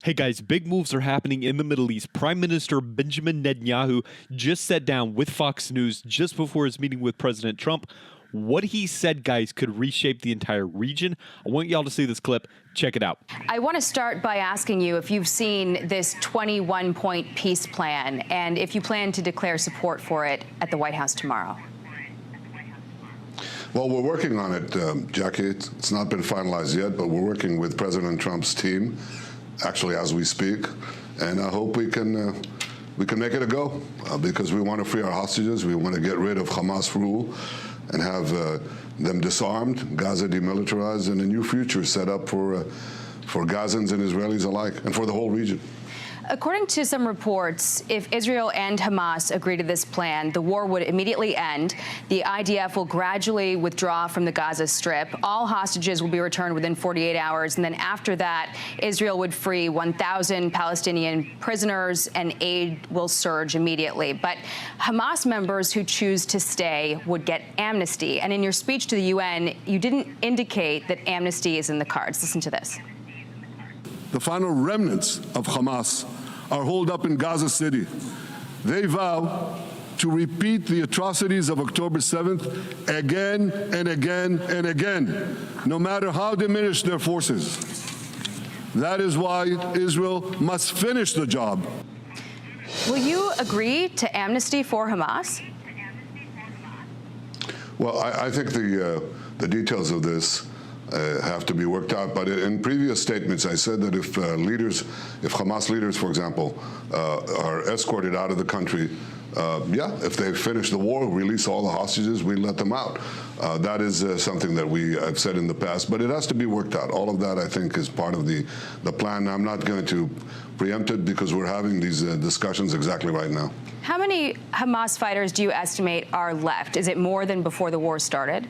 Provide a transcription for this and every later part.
Hey guys, big moves are happening in the Middle East. Prime Minister Benjamin Netanyahu just sat down with Fox News just before his meeting with President Trump. What he said, guys, could reshape the entire region. I want y'all to see this clip. Check it out. I want to start by asking you if you've seen this 21-point peace plan and if you plan to declare support for it at the White House tomorrow. Well, we're working on it, Jackie. It's not been finalized yet, but we're working with President Trump's team, actually as we speak, and I hope we can make it a go because we want to free our hostages. We want to get rid of Hamas rule and have them disarmed, Gaza demilitarized, and a new future set up for Gazans and Israelis alike, and for the whole region. According to some reports, if Israel and Hamas agree to this plan, the war would immediately end. The IDF will gradually withdraw from the Gaza Strip. All hostages will be returned within 48 hours. And then after that, Israel would free 1,000 Palestinian prisoners and aid will surge immediately. But Hamas members who choose to stay would get amnesty. And in your speech to the UN, you didn't indicate that amnesty is in the cards. Listen to this. The final remnants of Hamas are holed up in Gaza City. They vow to repeat the atrocities of October 7th again and again and again, no matter how diminished their forces. That is why Israel must finish the job. Will you agree to amnesty for Hamas? Well, I think the details of this have to be worked out. But in previous statements, I said that if Hamas leaders, for example, are escorted out of the country, if they finish the war, release all the hostages, we let them out. That is something that I've said in the past, but it has to be worked out. All of that, I think, is part of the plan. I'm not going to preempt it because we're having these discussions exactly right now. How many Hamas fighters do you estimate are left? Is it more than before the war started?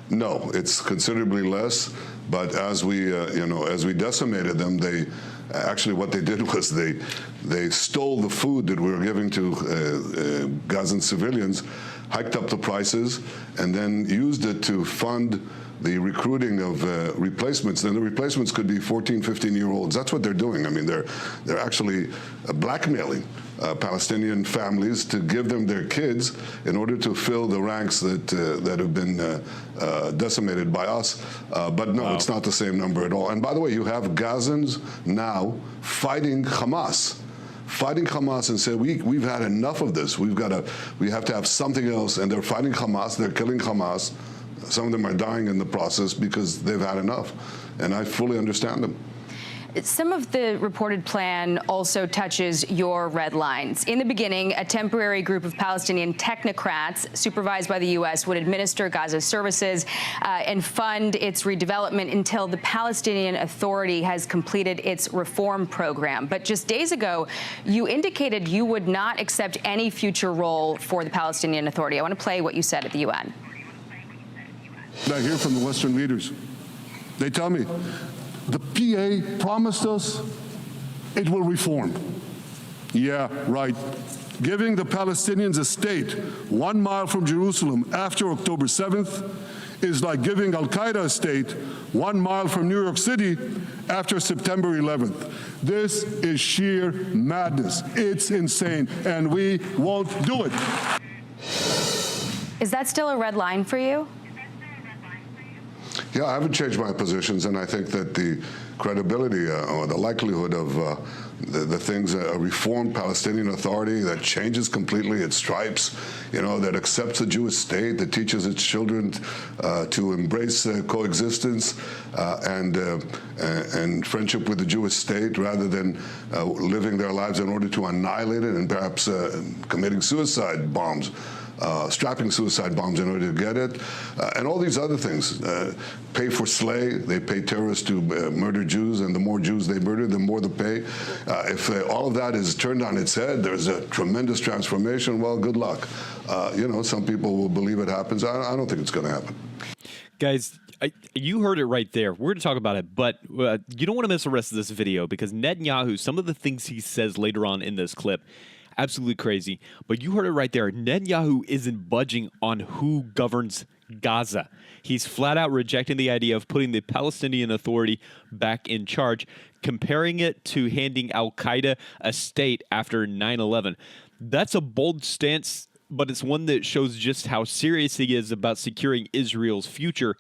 No, it's considerably less. But as we decimated them, what they did was they stole the food that we were giving to Gazan civilians, hiked up the prices, and then used it to fund the recruiting of replacements. And the replacements could be 14, 15-year-olds. That's what they're doing. I mean, they're actually blackmailing Palestinian families to give them their kids in order to fill the ranks that have been decimated by us. But no, It's not the same number at all. And by the way, you have Gazans now fighting Hamas. And say we've had enough of this. We have to have something else. And they're fighting Hamas. They're killing Hamas. Some of them are dying in the process because they've had enough. And I fully understand them. Some of the reported plan also touches your red lines. In the beginning, a temporary group of Palestinian technocrats supervised by the U.S. would administer Gaza's services and fund its redevelopment until the Palestinian Authority has completed its reform program. But just days ago, you indicated you would not accept any future role for the Palestinian Authority. I want to play what you said at the UN. I hear from the Western leaders. They tell me, the PA promised us it will reform. Yeah, right. Giving the Palestinians a state 1 mile from Jerusalem after October 7th is like giving Al-Qaeda a state 1 mile from New York City after September 11th. This is sheer madness. It's insane, and we won't do it. Is that still a red line for you? Yeah, I haven't changed my positions, and I think that the credibility or the likelihood of the things, a reformed Palestinian Authority that changes completely its stripes, that accepts a Jewish state, that teaches its children to embrace coexistence and friendship with the Jewish state rather than living their lives in order to annihilate it and perhaps committing suicide bombs. Strapping suicide bombs in order to get it, and all these other things. Pay for slay, they pay terrorists to murder Jews, and the more Jews they murder, the more they pay. If all of that is turned on its head, there's a tremendous transformation. Well, good luck. Some people will believe it happens. I don't think it's going to happen. Guys, you heard it right there. We're going to talk about it, but you don't want to miss the rest of this video because Netanyahu, some of the things he says later on in this clip, absolutely crazy. But you heard it right there. Netanyahu isn't budging on who governs Gaza. He's flat out rejecting the idea of putting the Palestinian Authority back in charge, comparing it to handing al-Qaeda a state after 9/11. That's a bold stance, but it's one that shows just how serious he is about securing Israel's future.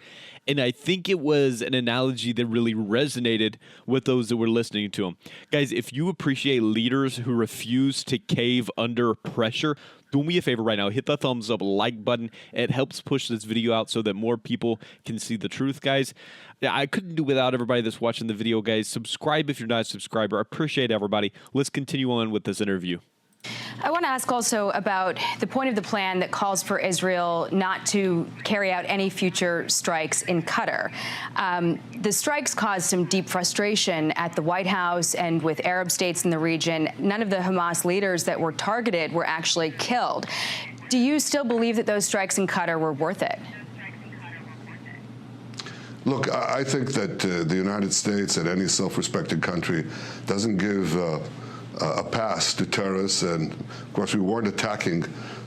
And I think it was an analogy that really resonated with those that were listening to him. Guys, if you appreciate leaders who refuse to cave under pressure, do me a favor right now. Hit the thumbs up, like button. It helps push this video out so that more people can see the truth, guys. I couldn't do without everybody that's watching the video, guys. Subscribe if you're not a subscriber. I appreciate everybody. Let's continue on with this interview. I want to ask also about the point of the plan that calls for Israel not to carry out any future strikes in Qatar. The strikes caused some deep frustration at the White House and with Arab states in the region. None of the Hamas leaders that were targeted were actually killed. Do you still believe that those strikes in Qatar were worth it? Look, I think that the United States and any self-respecting country doesn't give a pass to terrorists, and of course we weren't attacking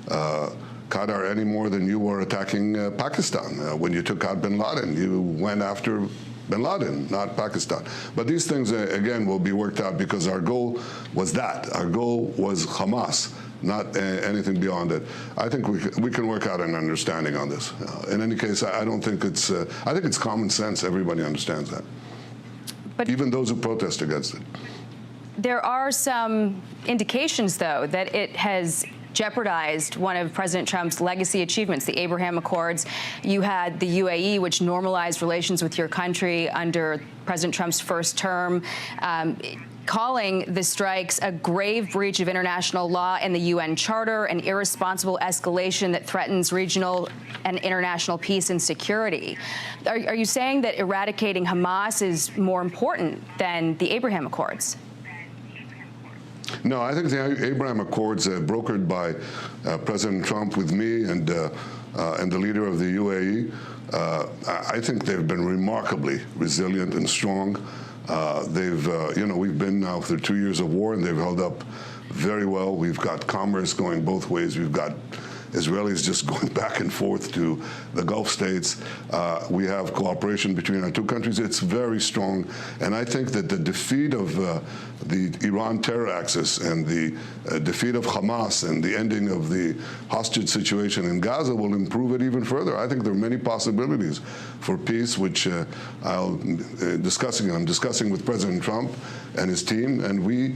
Qatar any more than you were attacking Pakistan. When you took out bin Laden, you went after bin Laden, not Pakistan. But these things, again, will be worked out because our goal was that. Our goal was Hamas, not anything beyond it. I think we can work out an understanding on this. In any case, I don't think it's, I think it's common sense. Everybody understands that. But even those who protest against it. There are some indications, though, that it has jeopardized one of President Trump's legacy achievements, the Abraham Accords. You had the UAE, which normalized relations with your country under President Trump's first term, calling the strikes a grave breach of international law and the UN Charter, an irresponsible escalation that threatens regional and international peace and security. Are you saying that eradicating Hamas is more important than the Abraham Accords? No, I think the Abraham Accords brokered by President Trump with me and the leader of the UAE, I think they've been remarkably resilient and strong. We've been now through 2 years of war, and they've held up very well. We've got commerce going both ways. We've got Israelis just going back and forth to the Gulf states. We have cooperation between our two countries. It's very strong. And I think that the defeat of the Iran terror axis and the defeat of Hamas and the ending of the hostage situation in Gaza will improve it even further. I think there are many possibilities for peace, which I'm discussing with President Trump and his team, and we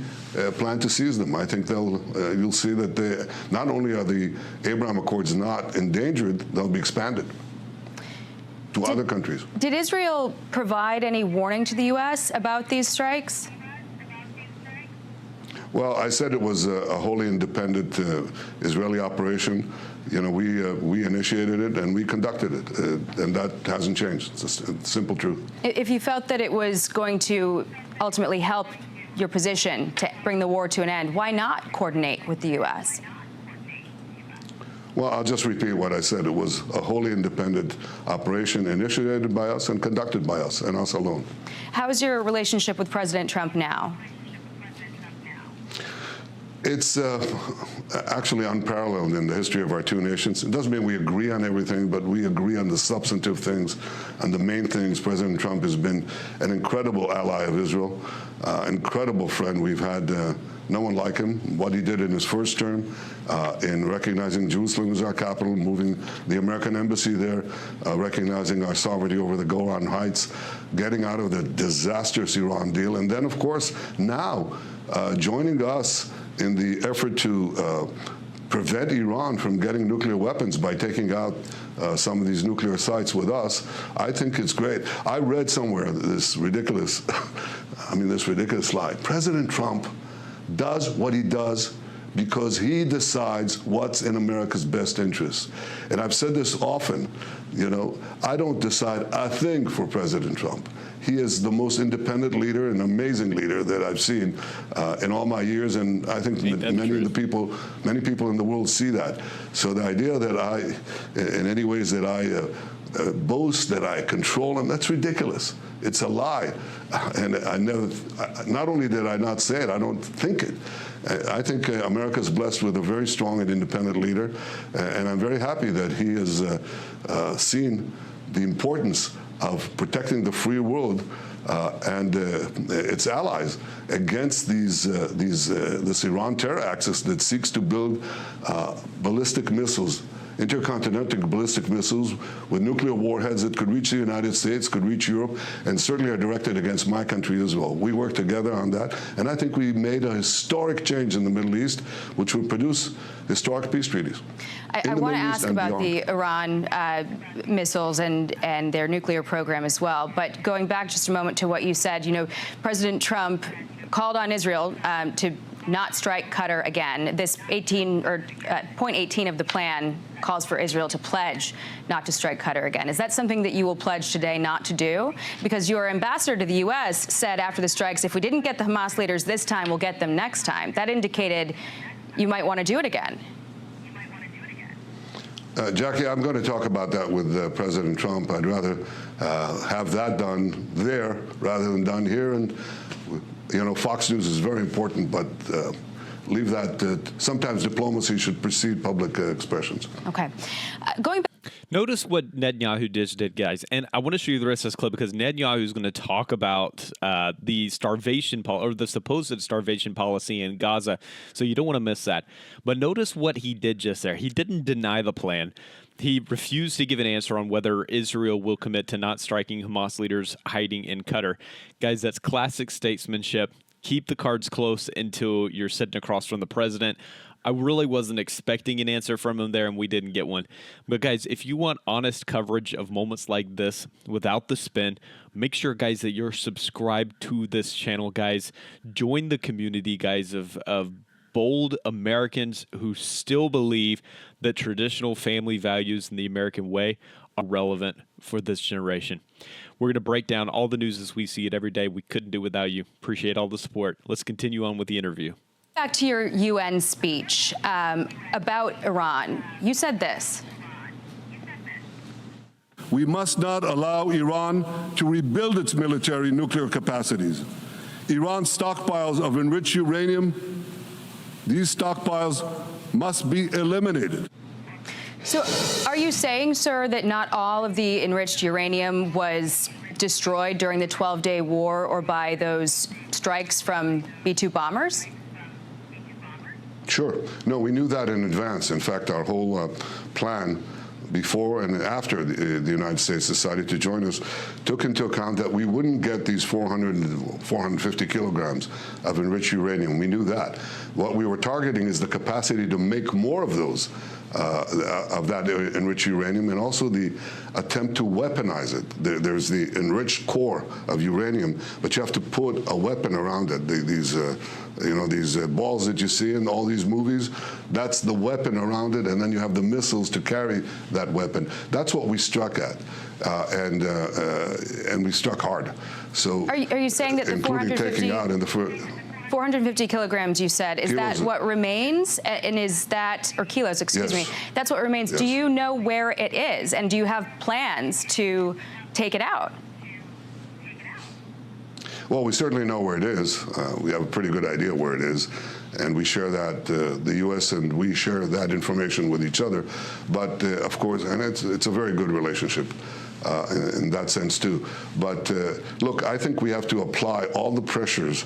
plan to seize them. I think you'll see that not only are the Abraham Accords not endangered, they'll be expanded to other countries. Did Israel provide any warning to the U.S. about these strikes? Well, I said it was a wholly independent Israeli operation. You know, we initiated it and we conducted it, and that hasn't changed. It's a simple truth. If you felt that it was going to ultimately help your position to bring the war to an end, why not coordinate with the U.S.? Well, I'll just repeat what I said. It was a wholly independent operation initiated by us and conducted by us, and us alone. How is your relationship with President Trump now? It's actually unparalleled in the history of our two nations. It doesn't mean we agree on everything, but we agree on the substantive things and the main things. President Trump has been an incredible ally of Israel, incredible friend. We've had no one like him. What he did in his first term in recognizing Jerusalem as our capital, moving the American embassy there, recognizing our sovereignty over the Golan Heights, getting out of the disastrous Iran deal, and then, of course, now joining us in the effort to prevent Iran from getting nuclear weapons by taking out some of these nuclear sites with us. I think it's great. I read somewhere this ridiculous, this ridiculous slide. President Trump does what he does because he decides what's in America's best interest. And I've said this often, I don't decide a thing for President Trump. He is the most independent leader, an amazing leader that I've seen in all my years, and I think many people in the world see that. So the idea that in any ways that I boast that I control them. That's ridiculous. It's a lie. And I never, not only did I not say it, I don't think it. I think America is blessed with a very strong and independent leader, and I'm very happy that he has seen the importance of protecting the free world and its allies against this Iran terror axis that seeks to build ballistic missiles, intercontinental ballistic missiles with nuclear warheads that could reach the United States, could reach Europe, and certainly are directed against my country as well. We worked together on that, and I think we made a historic change in the Middle East, which will produce historic peace treaties. I want to ask about the Iran missiles and their nuclear program as well, but going back just a moment to what you said, you know, President Trump called on Israel to not strike Qatar again. This point 18 of the plan calls for Israel to pledge not to strike Qatar again. Is that something that you will pledge today not to do? Because your ambassador to the U.S. said after the strikes, if we didn't get the Hamas leaders this time, we'll get them next time. That indicated you might want to do it again. Jackie, I'm going to talk about that with President Trump. I'd rather have that done there rather than done here. And you know, Fox News is very important, but leave that. Sometimes diplomacy should precede public expressions. Okay. Going back. Notice what Netanyahu just did, guys. And I want to show you the rest of this clip because Netanyahu is going to talk about the starvation or the supposed starvation policy in Gaza. So you don't want to miss that. But notice what he did just there. He didn't deny the plan. He refused to give an answer on whether Israel will commit to not striking Hamas leaders hiding in Qatar. Guys, that's classic statesmanship. Keep the cards close until you're sitting across from the president. I really wasn't expecting an answer from him there, and we didn't get one. But, guys, if you want honest coverage of moments like this without the spin, make sure, guys, that you're subscribed to this channel, guys. Join the community, guys, of bold Americans who still believe that traditional family values and the American way are relevant for this generation. We're going to break down all the news as we see it every day. We couldn't do without you. Appreciate all the support. Let's continue on with the interview. Back to your UN speech about Iran. You said this. We must not allow Iran to rebuild its military nuclear capacities. Iran's stockpiles of enriched uranium, these stockpiles must be eliminated. So are you saying, sir, that not all of the enriched uranium was destroyed during the 12-day war or by those strikes from B-2 bombers? Sure. No, we knew that in advance. In fact, our whole plan before and after the United States decided to join us took into account that we wouldn't get these 450 kilograms of enriched uranium. We knew that. What we were targeting is the capacity to make more of those, of that enriched uranium, and also the attempt to weaponize it. There's the enriched core of uranium, but you have to put a weapon around it. These balls that you see in all these movies, that's the weapon around it, and then you have the missiles to carry that weapon. That's what we struck at, and we struck hard. So, are you saying that the 450 kilograms you said, is that what remains? And is that, or kilos, excuse me, that's what remains. Yes. Do you know where it is? And do you have plans to take it out? Well, we certainly know where it is. We have a pretty good idea where it is. And we share that, the U.S. and we share that information with each other. But, of course, and it's a very good relationship in that sense, too. But, look, I think we have to apply all the pressures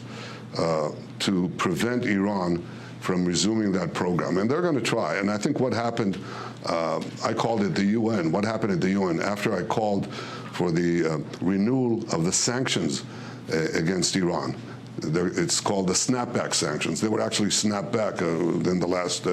to prevent Iran from resuming that program. And they're going to try. And I think what happened, I called it the UN. What happened at the UN after I called for the renewal of the sanctions against Iran. It's called the snapback sanctions. They were actually snapped back in the last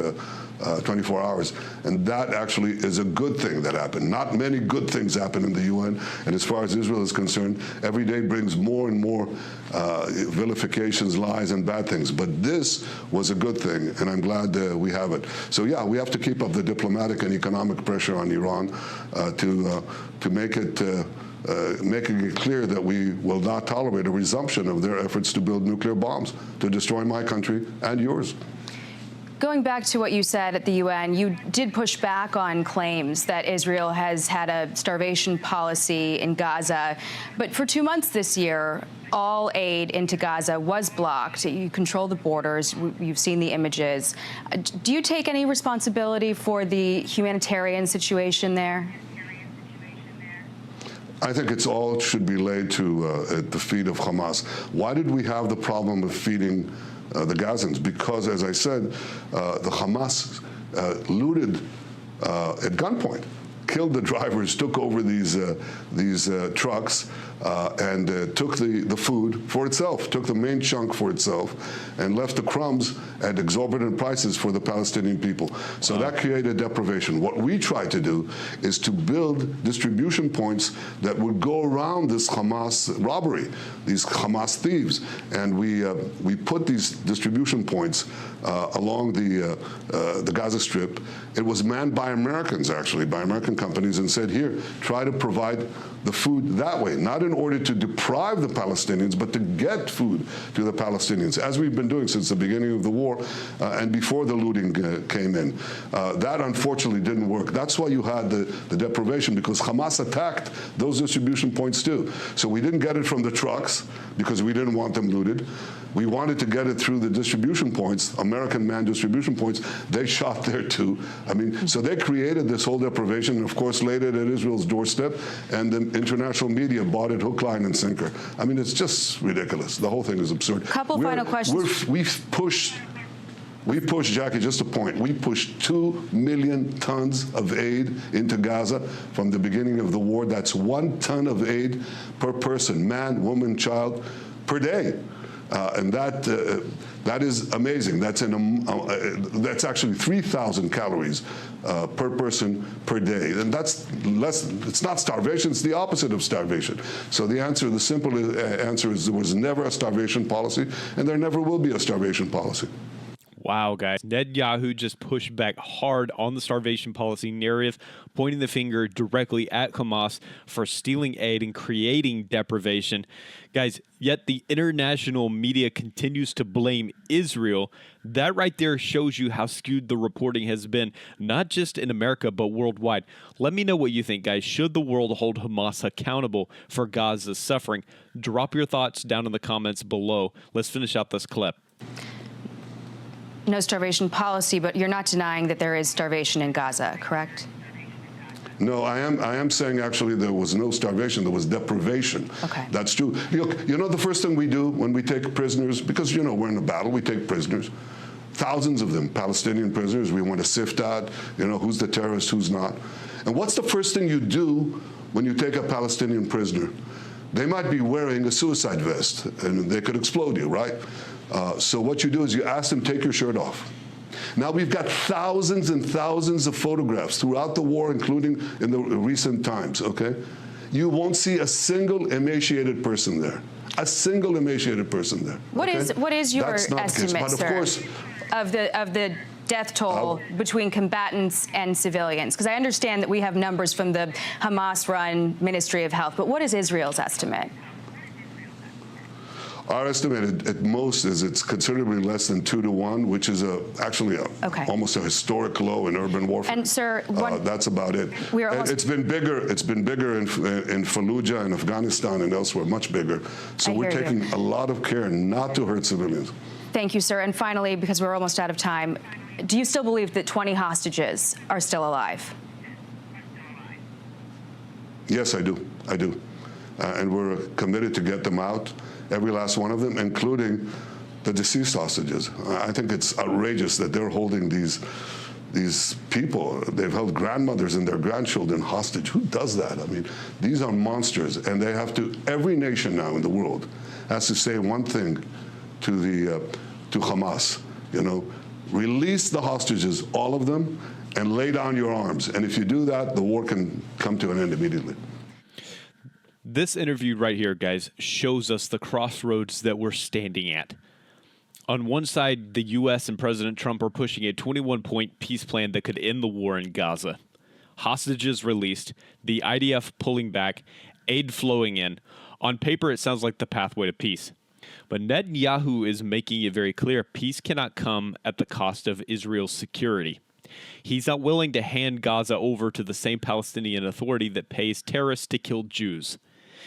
24 hours. And that actually is a good thing that happened. Not many good things happen in the UN. And as far as Israel is concerned, every day brings more and more vilifications, lies, and bad things. But this was a good thing, and I'm glad we have it. So, yeah, we have to keep up the diplomatic and economic pressure on Iran to make it making it clear that we will not tolerate a resumption of their efforts to build nuclear bombs to destroy my country and yours. going back to what you said at the UN, you did push back on claims that Israel has had a starvation policy in Gaza. But for 2 months this year, all aid into Gaza was blocked. You control the borders. You've seen the images. Do you take any responsibility for the humanitarian situation there? I think it's all should be laid to at the feet of Hamas. Why did we have the problem of feeding the Gazans? Because, as I said, the Hamas looted at gunpoint, killed the drivers, took over these trucks, and took the food for itself, took the main chunk for itself, and left the crumbs at exorbitant prices for the Palestinian people. So that created deprivation. What we tried to do is to build distribution points that would go around this Hamas robbery, these Hamas thieves, and we put these distribution points along the Gaza Strip. It was manned by Americans, actually, by American companies, and said, here, try to provide the food that way, not in order to deprive the Palestinians, but to get food to the Palestinians, as we've been doing since the beginning of the war and before the looting came in. That, unfortunately, didn't work. That's why you had the deprivation, because Hamas attacked those distribution points too. So we didn't get it from the trucks because we didn't want them looted. We wanted to get it through the distribution points, American manned distribution points. They shot there too. I mean, so they created this whole deprivation, and of course laid it at Israel's doorstep, and the international media bought it hook, line, and sinker. I mean, it's just ridiculous. The whole thing is absurd. Couple final questions. We've pushed, Jackie, just a point, we pushed 2 million tons of aid into Gaza from the beginning of the war. That's 1 ton of aid per person, man, woman, child, per day. And that is amazing. That's actually 3,000 calories per person per day, and that's less. It's not starvation. It's the opposite of starvation. So the simple answer is there was never a starvation policy, and there never will be a starvation policy. Wow, guys. Netanyahu just pushed back hard on the starvation policy narrative, pointing the finger directly at Hamas for stealing aid and creating deprivation. Guys, yet the international media continues to blame Israel. That right there shows you how skewed the reporting has been, not just in America, but worldwide. Let me know what you think, guys. Should the world hold Hamas accountable for Gaza's suffering? Drop your thoughts down in the comments below. Let's finish out this clip. No starvation policy, but you're not denying that there is starvation in Gaza, correct? No, I am saying actually there was no starvation, there was deprivation. Okay. That's true. You know the first thing we do when we take prisoners, because we're in a battle, we take prisoners, thousands of them, Palestinian prisoners. We want to sift out, who's the terrorist, who's not. And what's the first thing you do when you take a Palestinian prisoner? They might be wearing a suicide vest, and they could explode you, right? So what you do is you ask them, take your shirt off. Now, we've got thousands and thousands of photographs throughout the war, including in the recent times, okay? You won't see a single emaciated person there. A single emaciated person there. What is your estimate, but sir, of course, of the death toll between combatants and civilians? Because I understand that we have numbers from the Hamas-run Ministry of Health, but what is Israel's estimate? Our estimate at most is it's considerably less than 2 to 1, which is actually almost a historic low in urban warfare. And sir, that's about it. It's been bigger. It's been bigger in Fallujah and Afghanistan and elsewhere, much bigger. So we're taking a lot of care not to hurt civilians. Thank you, sir. And finally, because we're almost out of time, do you still believe that 20 hostages are still alive? Yes, I do. I do. And we're committed to get them out. Every last one of them, including the deceased hostages. I think it's outrageous that they're holding these people. They've held grandmothers and their grandchildren hostage. Who does that? I mean, these are monsters, and they have to. Every nation now in the world has to say one thing to Hamas. Release the hostages, all of them, and lay down your arms. And if you do that, the war can come to an end immediately. This interview right here, guys, shows us the crossroads that we're standing at. On one side, the U.S. and President Trump are pushing a 21-point peace plan that could end the war in Gaza. Hostages released, the IDF pulling back, aid flowing in. On paper, it sounds like the pathway to peace. But Netanyahu is making it very clear peace cannot come at the cost of Israel's security. He's not willing to hand Gaza over to the same Palestinian Authority that pays terrorists to kill Jews.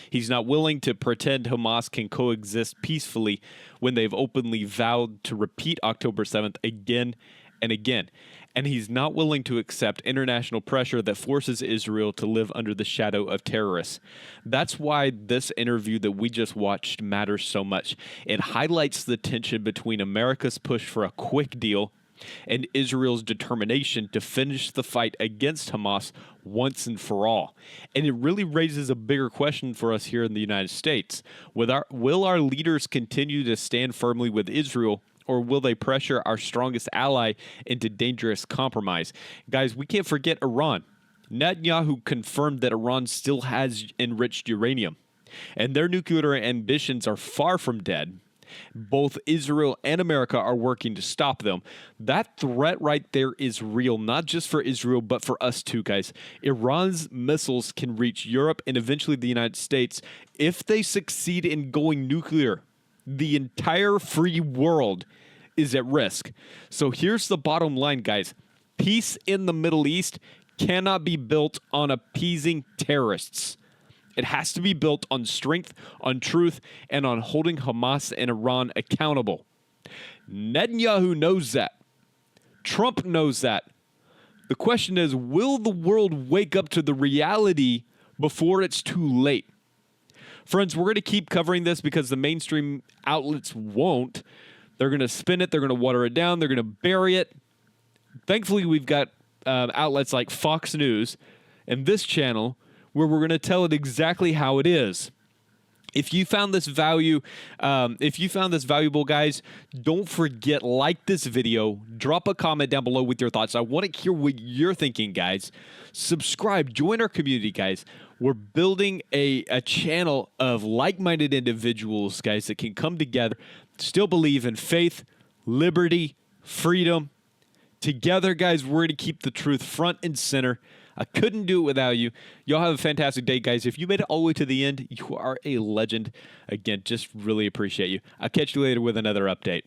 He's not willing to pretend Hamas can coexist peacefully when they've openly vowed to repeat October 7th again and again. And he's not willing to accept international pressure that forces Israel to live under the shadow of terrorists. That's why this interview that we just watched matters so much. It highlights the tension between America's push for a quick deal and Israel's determination to finish the fight against Hamas once and for all. And it really raises a bigger question for us here in the United States. Will our leaders continue to stand firmly with Israel, or will they pressure our strongest ally into dangerous compromise? Guys, we can't forget Iran. Netanyahu confirmed that Iran still has enriched uranium, and their nuclear ambitions are far from dead. Both Israel and America are working to stop them. That threat right there is real, not just for Israel, but for us too, guys. Iran's missiles can reach Europe and eventually the United States. If they succeed in going nuclear, the entire free world is at risk. So here's the bottom line, guys. Peace in the Middle East cannot be built on appeasing terrorists. It has to be built on strength, on truth, and on holding Hamas and Iran accountable. Netanyahu knows that. Trump knows that. The question is, will the world wake up to the reality before it's too late? Friends, we're going to keep covering this because the mainstream outlets won't. They're going to spin it. They're going to water it down. They're going to bury it. Thankfully, we've got outlets like Fox News and this channel where we're going to tell it exactly how it is. If you found this valuable, guys, don't forget, like this video, drop a comment down below with your thoughts. I want to hear what you're thinking, guys. Subscribe, join our community, guys. We're building a channel of like-minded individuals, guys, that can come together, still believe in faith, liberty, freedom. Together, guys, we're going to keep the truth front and center. I couldn't do it without you. Y'all have a fantastic day, guys. If you made it all the way to the end, you are a legend. Again, just really appreciate you. I'll catch you later with another update.